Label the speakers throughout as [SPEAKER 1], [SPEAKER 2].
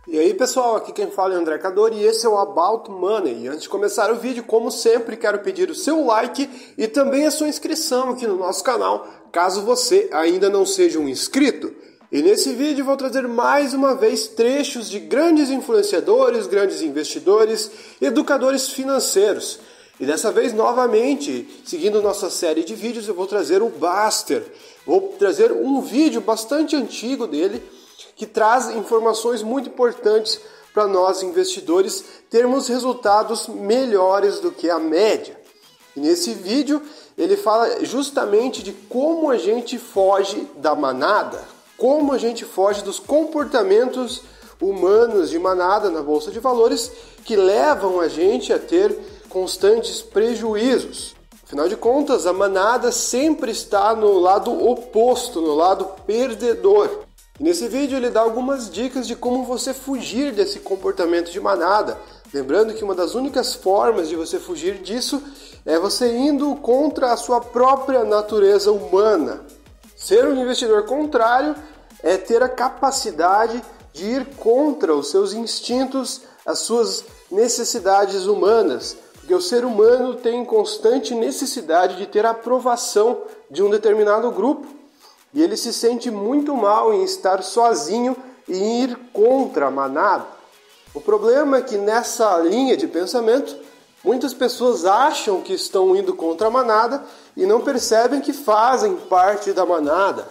[SPEAKER 1] E aí pessoal, aqui quem fala é André Cador e esse é o About Money. E antes de começar o vídeo, como sempre, quero pedir o seu like e também a sua inscrição aqui no nosso canal, caso você ainda não seja um inscrito. E nesse vídeo vou trazer mais uma vez trechos de grandes influenciadores, grandes investidores, educadores financeiros. E dessa vez, novamente, seguindo nossa série de vídeos, eu vou trazer o Buster. Vou trazer um vídeo bastante antigo dele, que traz informações muito importantes para nós investidores termos resultados melhores do que a média. E nesse vídeo ele fala justamente de como a gente foge da manada, como a gente foge dos comportamentos humanos de manada na Bolsa de Valores que levam a gente a ter constantes prejuízos. Afinal de contas, a manada sempre está no lado oposto, no lado perdedor. E nesse vídeo ele dá algumas dicas de como você fugir desse comportamento de manada. Lembrando que uma das únicas formas de você fugir disso é você indo contra a sua própria natureza humana. Ser um investidor contrário é ter a capacidade de ir contra os seus instintos, as suas necessidades humanas. Porque o ser humano tem constante necessidade de ter a aprovação de um determinado grupo. E ele se sente muito mal em estar sozinho e em ir contra a manada. O problema é que nessa linha de pensamento, muitas pessoas acham que estão indo contra a manada e não percebem que fazem parte da manada.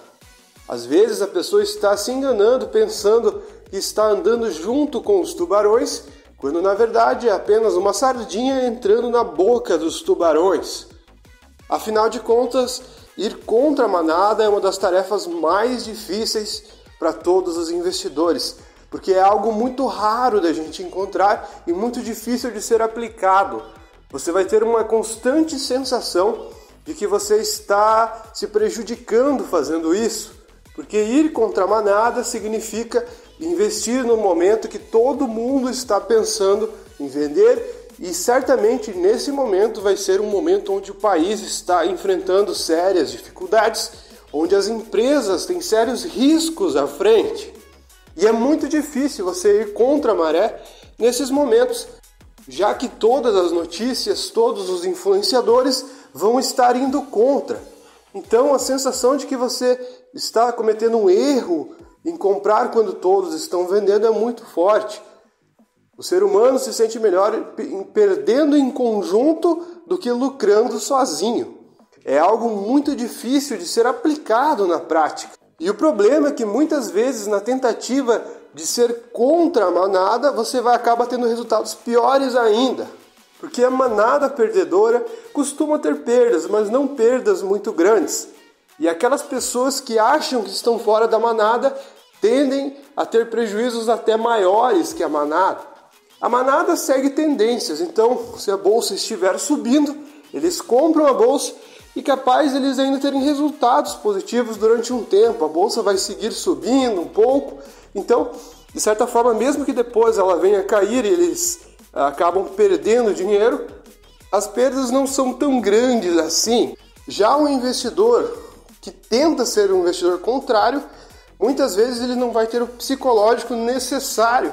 [SPEAKER 1] Às vezes a pessoa está se enganando pensando que está andando junto com os tubarões, quando na verdade é apenas uma sardinha entrando na boca dos tubarões. Afinal de contas, ir contra a manada é uma das tarefas mais difíceis para todos os investidores, porque é algo muito raro da gente encontrar e muito difícil de ser aplicado. Você vai ter uma constante sensação de que você está se prejudicando fazendo isso, porque ir contra a manada significa investir no momento que todo mundo está pensando em vender. E certamente nesse momento vai ser um momento onde o país está enfrentando sérias dificuldades, onde as empresas têm sérios riscos à frente. E é muito difícil você ir contra a maré nesses momentos, já que todas as notícias, todos os influenciadores vão estar indo contra. Então a sensação de que você está cometendo um erro em comprar quando todos estão vendendo é muito forte. O ser humano se sente melhor perdendo em conjunto do que lucrando sozinho. É algo muito difícil de ser aplicado na prática. E o problema é que muitas vezes na tentativa de ser contra a manada, você vai acabar tendo resultados piores ainda. Porque a manada perdedora costuma ter perdas, mas não perdas muito grandes. E aquelas pessoas que acham que estão fora da manada tendem a ter prejuízos até maiores que a manada. A manada segue tendências, então se a bolsa estiver subindo, eles compram a bolsa e capaz eles ainda terem resultados positivos durante um tempo. A bolsa vai seguir subindo um pouco, então de certa forma, mesmo que depois ela venha a cair e eles acabam perdendo dinheiro, as perdas não são tão grandes assim. Já um investidor que tenta ser um investidor contrário, muitas vezes ele não vai ter o psicológico necessário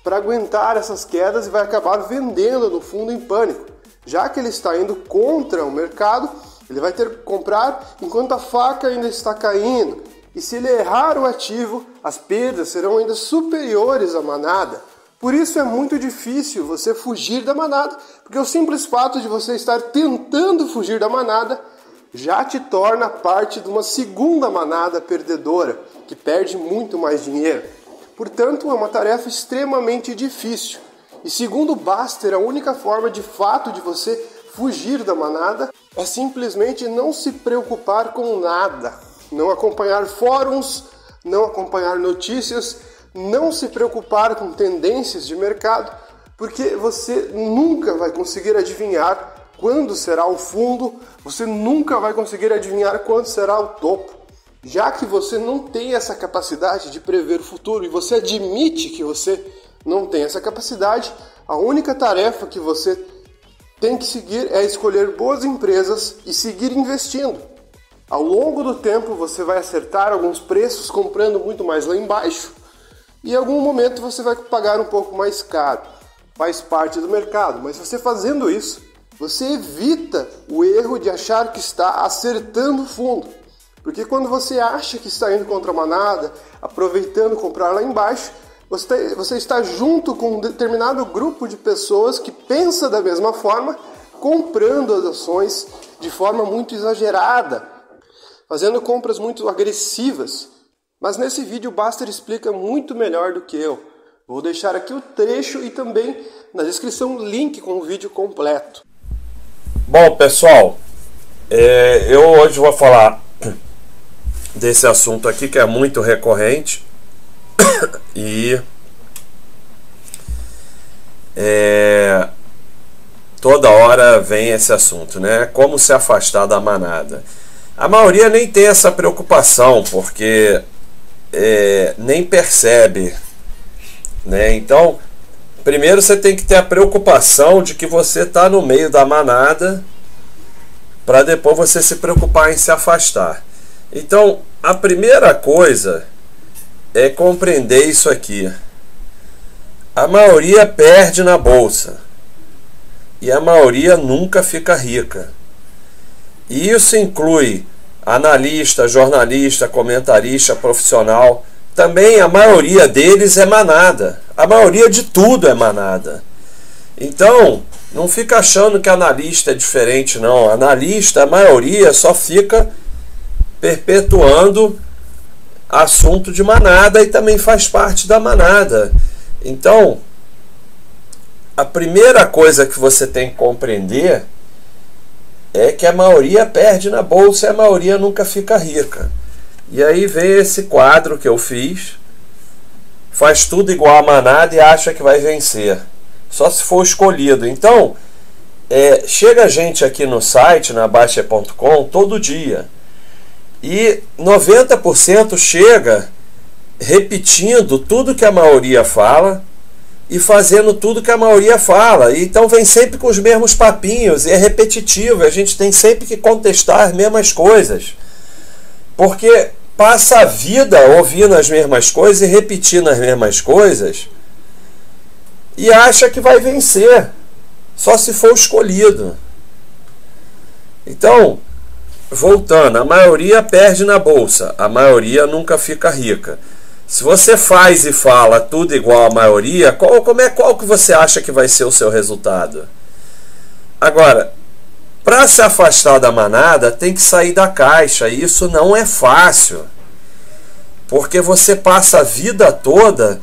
[SPEAKER 1] para aguentar essas quedas e vai acabar vendendo no fundo em pânico. Já que ele está indo contra o mercado, ele vai ter que comprar enquanto a faca ainda está caindo. E se ele errar o ativo, as perdas serão ainda superiores à manada. Por isso é muito difícil você fugir da manada, porque o simples fato de você estar tentando fugir da manada já te torna parte de uma segunda manada perdedora, que perde muito mais dinheiro. Portanto, é uma tarefa extremamente difícil. E segundo Buster, a única forma de fato de você fugir da manada é simplesmente não se preocupar com nada. Não acompanhar fóruns, não acompanhar notícias, não se preocupar com tendências de mercado, porque você nunca vai conseguir adivinhar quando será o fundo, você nunca vai conseguir adivinhar quando será o topo. Já que você não tem essa capacidade de prever o futuro e você admite que você não tem essa capacidade, a única tarefa que você tem que seguir é escolher boas empresas e seguir investindo. Ao longo do tempo você vai acertar alguns preços comprando muito mais lá embaixo e em algum momento você vai pagar um pouco mais caro. Faz parte do mercado, mas você fazendo isso, você evita o erro de achar que está acertando fundo. Porque quando você acha que está indo contra a manada, aproveitando comprar lá embaixo, você está junto com um determinado grupo de pessoas que pensa da mesma forma, comprando as ações de forma muito exagerada, fazendo compras muito agressivas. Mas nesse vídeo o Baster explica muito melhor do que eu. Vou deixar aqui o trecho e também na descrição o link com o vídeo completo.
[SPEAKER 2] Bom, pessoal, eu hoje vou falar desse assunto aqui que é muito recorrente e toda hora vem esse assunto, né? Como se afastar da manada. A maioria nem tem essa preocupação, porque nem percebe, né? Então, primeiro você tem que ter a preocupação de que você está no meio da manada, para depois você se preocupar em se afastar. Então, a primeira coisa é compreender isso aqui. A maioria perde na bolsa e a maioria nunca fica rica. E isso inclui analista, jornalista, comentarista, profissional. Também a maioria deles é manada. A maioria de tudo é manada. Então, não fica achando que analista é diferente, não. Analista, a maioria só fica perpetuando assunto de manada e também faz parte da manada. Então, a primeira coisa que você tem que compreender é que a maioria perde na bolsa e a maioria nunca fica rica. E aí vem esse quadro que eu fiz, faz tudo igual a manada e acha que vai vencer, só se for escolhido. Então, chega gente aqui no site, na Baixa.com, todo dia, e 90% chega repetindo tudo que a maioria fala e fazendo tudo que a maioria fala. Então vem sempre com os mesmos papinhos e é repetitivo. A gente tem sempre que contestar as mesmas coisas, porque passa a vida ouvindo as mesmas coisas e repetindo as mesmas coisas e acha que vai vencer, só se for escolhido. Então, voltando, a maioria perde na bolsa, a maioria nunca fica rica. Se você faz e fala tudo igual à maioria, qual que você acha que vai ser o seu resultado? Agora, para se afastar da manada, tem que sair da caixa, e isso não é fácil, porque você passa a vida toda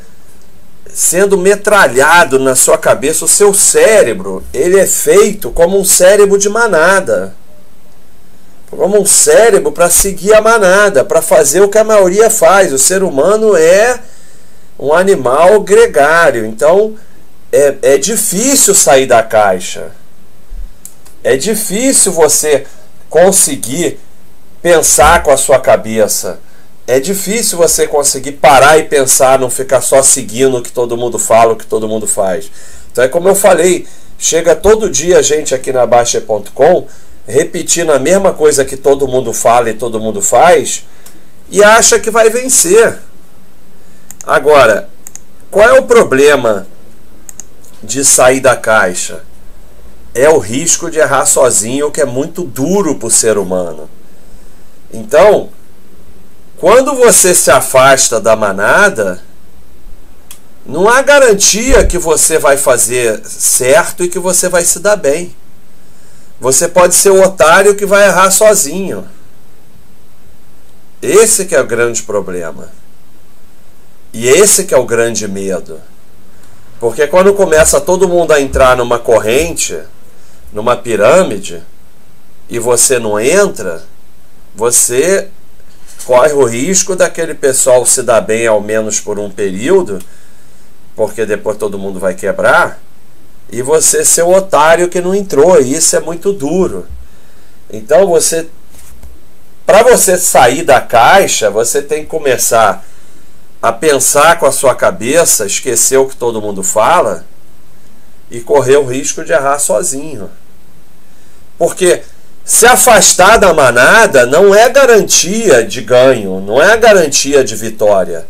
[SPEAKER 2] sendo metralhado na sua cabeça. O seu cérebro, ele é feito como um cérebro de manada, como um cérebro para seguir a manada, para fazer o que a maioria faz. O ser humano é um animal gregário, então é difícil sair da caixa. É difícil você conseguir pensar com a sua cabeça. É difícil você conseguir parar e pensar, não ficar só seguindo o que todo mundo fala, o que todo mundo faz. Então é como eu falei, chega todo dia gente aqui na Baixa.com repetindo a mesma coisa que todo mundo fala e todo mundo faz e acha que vai vencer. Agora, qual é o problema de sair da caixa? É o risco de errar sozinho, que é muito duro para o ser humano. Então, quando você se afasta da manada, não há garantia que você vai fazer certo e que você vai se dar bem. Você pode ser o otário que vai errar sozinho. Esse que é o grande problema. E esse que é o grande medo. Porque quando começa todo mundo a entrar numa corrente, numa pirâmide, e você não entra, você corre o risco daquele pessoal se dar bem ao menos por um período, porque depois todo mundo vai quebrar, e você ser o otário que não entrou, e isso é muito duro. Então para você sair da caixa, você tem que começar a pensar com a sua cabeça, esquecer o que todo mundo fala e correr o risco de errar sozinho. Porque se afastar da manada não é garantia de ganho, não é garantia de vitória.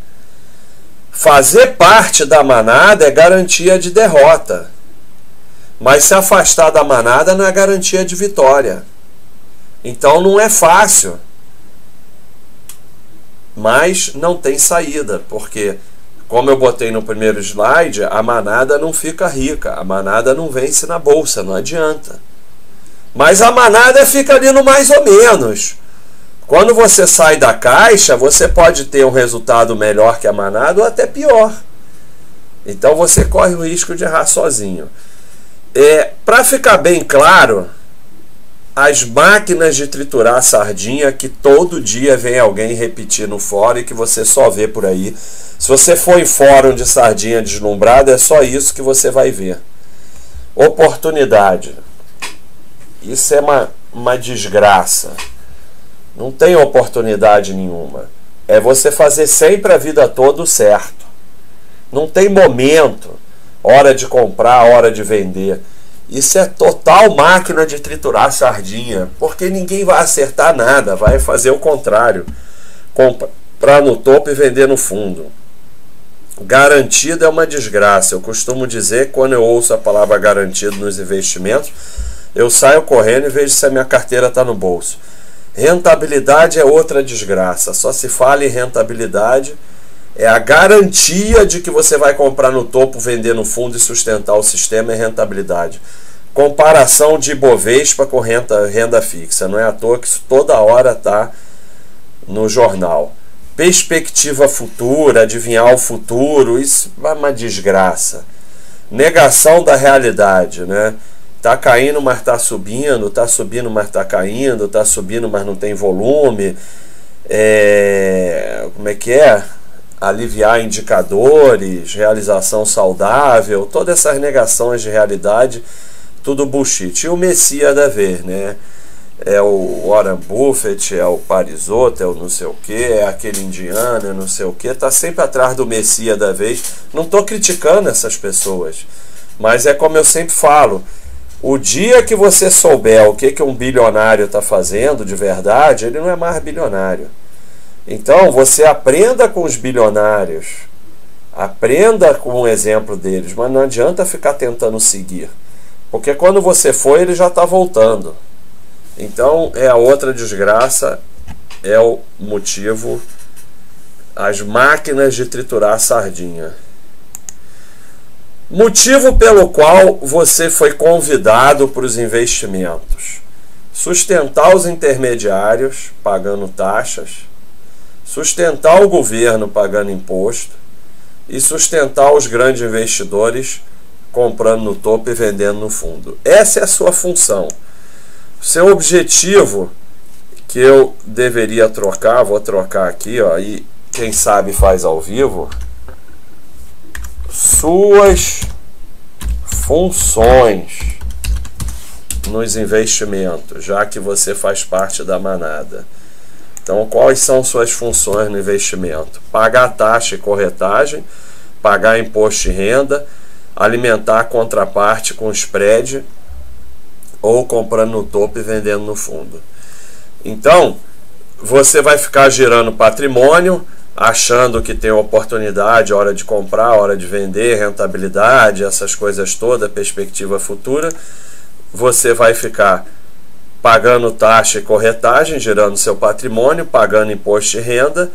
[SPEAKER 2] fazer parte da manada é garantia de derrota, mas se afastar da manada não é garantia de vitória. Então não é fácil, mas não tem saída, porque, como eu botei no primeiro slide, a manada não fica rica, a manada não vence na bolsa, não adianta. Mas a manada fica ali no mais ou menos. Quando você sai da caixa, você pode ter um resultado melhor que a manada ou até pior. Então você corre o risco de errar sozinho. Para ficar bem claro, as máquinas de triturar sardinha que todo dia vem alguém repetir no fórum e que você só vê por aí. Se você for em fórum de sardinha deslumbrada, é só isso que você vai ver. Oportunidade. Isso é uma desgraça. Não tem oportunidade nenhuma. É você fazer sempre a vida toda certo. Não tem momento, hora de comprar, hora de vender. Isso é total máquina de triturar sardinha, porque ninguém vai acertar nada, vai fazer o contrário. Comprar no topo e vender no fundo. Garantido é uma desgraça. Eu costumo dizer, quando eu ouço a palavra garantido nos investimentos, eu saio correndo e vejo se a minha carteira está no bolso. Rentabilidade é outra desgraça. Só se fala em rentabilidade. É a garantia de que você vai comprar no topo, vender no fundo e sustentar o sistema, é rentabilidade. Comparação de Ibovespa com renda fixa. Não é à toa que isso toda hora está no jornal. Perspectiva futura, adivinhar o futuro, isso é uma desgraça. Negação da realidade, né? Tá caindo, mas tá subindo, mas tá caindo, tá subindo, mas não tem volume. Como é que é? Aliviar indicadores, realização saudável, todas essas negações de realidade, tudo bullshit. E o Messias da vez, né? É o Warren Buffett, é o Parisotto, é o não sei o que, é aquele indiano, é não sei o que, tá sempre atrás do Messias da vez. Não tô criticando essas pessoas, mas é como eu sempre falo, o dia que você souber o que um bilionário está fazendo de verdade, ele não é mais bilionário. Então você aprenda com os bilionários, aprenda com o exemplo deles, mas não adianta ficar tentando seguir, porque quando você for, ele já está voltando. Então é a outra desgraça, é o motivo, as máquinas de triturar sardinha. Motivo pelo qual você foi convidado para os investimentos: sustentar os intermediários pagando taxas, sustentar o governo pagando imposto e sustentar os grandes investidores comprando no topo e vendendo no fundo. Essa é a sua função. Seu objetivo, que eu deveria trocar, vou trocar aqui, ó, e quem sabe faz ao vivo. Suas funções nos investimentos, já que você faz parte da manada. Então, quais são suas funções no investimento? Pagar taxa e corretagem, pagar imposto de renda, alimentar a contraparte com spread ou comprando no topo e vendendo no fundo. Então, você vai ficar girando patrimônio, achando que tem oportunidade, hora de comprar, hora de vender, rentabilidade, essas coisas todas, perspectiva futura. Você vai ficar pagando taxa e corretagem, gerando seu patrimônio, pagando imposto de renda,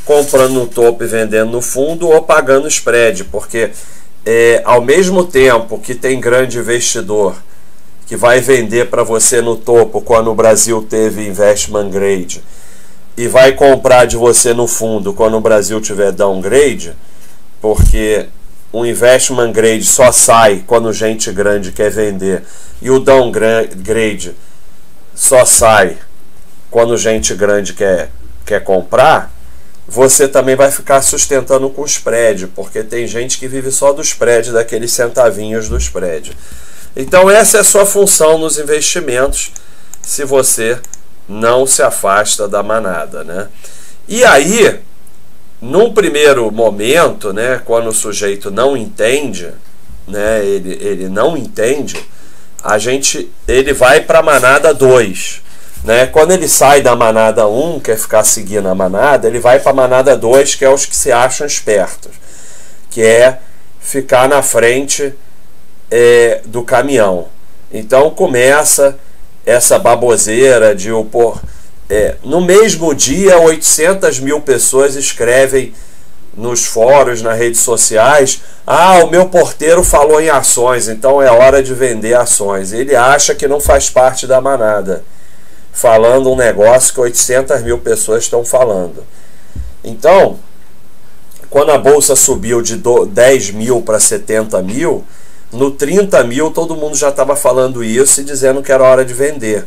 [SPEAKER 2] comprando no topo e vendendo no fundo, ou pagando spread, porque ao mesmo tempo que tem grande investidor que vai vender para você no topo quando o Brasil teve investment grade, e vai comprar de você no fundo quando o Brasil tiver downgrade, porque o investment grade só sai quando gente grande quer vender, e o downgrade só sai quando gente grande quer comprar. Você também vai ficar sustentando com o spread, porque tem gente que vive só do spread, daqueles centavinhos do spread. Então essa é a sua função nos investimentos, se você não se afasta da manada, né? E aí, num primeiro momento, né, quando o sujeito não entende, né, ele não entende, ele vai para a manada 2, né? Quando ele sai da manada 1, quer ficar seguindo a manada, ele vai para a manada 2, que é os que se acham espertos. que é ficar na frente do caminhão. Então começa essa baboseira de opor. No mesmo dia, 800 mil pessoas escrevem nos fóruns, nas redes sociais: o meu porteiro falou em ações, então é hora de vender ações. Ele acha que não faz parte da manada, falando um negócio que 800 mil pessoas estão falando. Então, quando a bolsa subiu de 10 mil para 70 mil, no 30 mil todo mundo já estava falando isso e dizendo que era hora de vender.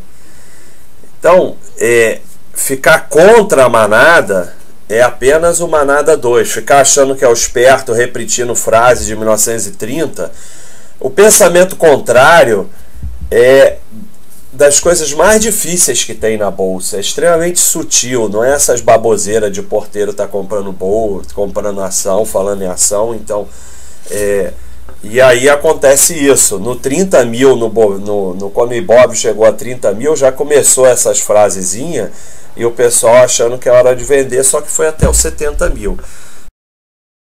[SPEAKER 2] Então, ficar contra a manada é apenas o manada 2. Ficar achando que é o esperto, repetindo frases de 1930. O pensamento contrário é das coisas mais difíceis que tem na bolsa. É extremamente sutil, não é essas baboseiras de porteiro tá comprando bolsa, comprando ação, falando em ação. Então, e aí acontece isso. No 30 mil, quando o Ibob chegou a 30 mil, já começou essas frasezinhas e o pessoal achando que é hora de vender, só que foi até os 70 mil.